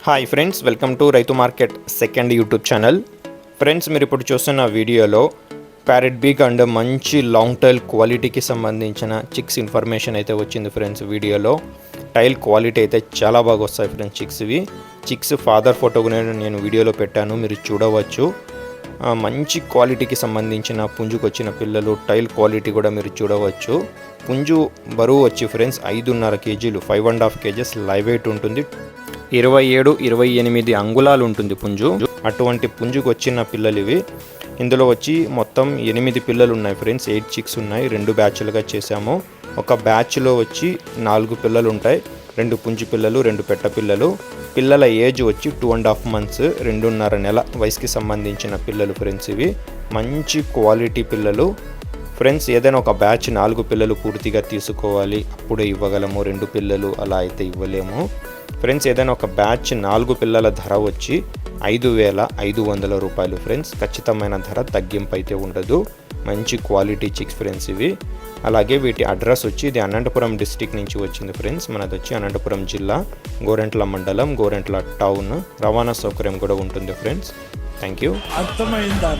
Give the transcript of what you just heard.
Hi friends, welcome to రైతు market second YouTube channel. Friends, మీరు ఇప్పుడు చూస్తున్న వీడియోలో ప్యారెట్ బిగ్ అండ్ మంచి లాంగ్ టైల్ క్వాలిటీకి సంబంధించిన చిక్స్ ఇన్ఫర్మేషన్ అయితే వచ్చింది. ఫ్రెండ్స్, వీడియోలో టైల్ క్వాలిటీ అయితే చాలా బాగా వస్తాయి ఫ్రెండ్స్. చిక్స్ ఫాదర్ ఫోటో నేను వీడియోలో పెట్టాను, మీరు చూడవచ్చు. మంచి క్వాలిటీకి సంబంధించిన పుంజుకు వచ్చిన పిల్లలు, టైల్ క్వాలిటీ కూడా మీరు చూడవచ్చు. పుంజు బరువు వచ్చి ఫ్రెండ్స్ 5.5 కేజీలు, 5.5 కేజెస్ లైవ్ వెయిట్ ఉంటుంది. 27-28 అంగుళాలు ఉంటుంది పుంజు. అటువంటి పుంజుకు వచ్చిన పిల్లలు ఇవి. ఇందులో వచ్చి మొత్తం 8 పిల్లలు ఉన్నాయి ఫ్రెండ్స్. 8 చిక్స్ ఉన్నాయి. 2 బ్యాచ్లుగా చేశాము. ఒక బ్యాచ్లో వచ్చి 4 పిల్లలు ఉంటాయి. 2 పుంజు పిల్లలు, 2 పెట్ట పిల్లలు. పిల్లల ఏజ్ వచ్చి 2.5 మంత్స్, 2.5 నెల వయసుకి సంబంధించిన పిల్లలు ఫ్రెండ్స్. ఇవి మంచి క్వాలిటీ పిల్లలు ఫ్రెండ్స్. ఏదైనా ఒక బ్యాచ్ 4 పిల్లలు పూర్తిగా తీసుకోవాలి, అప్పుడే ఇవ్వగలము. 2 పిల్లలు అలా అయితే ఇవ్వలేము ఫ్రెండ్స్. ఏదైనా ఒక బ్యాచ్ 4 పిల్లల ధర వచ్చి 5,500 రూపాయలు ఫ్రెండ్స్. ఖచ్చితమైన ధర, తగ్గింపు అయితే ఉండదు. మంచి క్వాలిటీ చిక్స్ ఫ్రెండ్స్ ఇవి. అలాగే వీటి అడ్రస్ వచ్చి ఇది అనంతపురం డిస్టిక్ నుంచి వచ్చింది ఫ్రెండ్స్. మనది వచ్చి అనంతపురం జిల్లా, గోరెంట్ల మండలం, గోరెంట్ల టౌన్. రవాణా సౌకర్యం కూడా ఉంటుంది ఫ్రెండ్స్. Thank you. అర్థమైందా?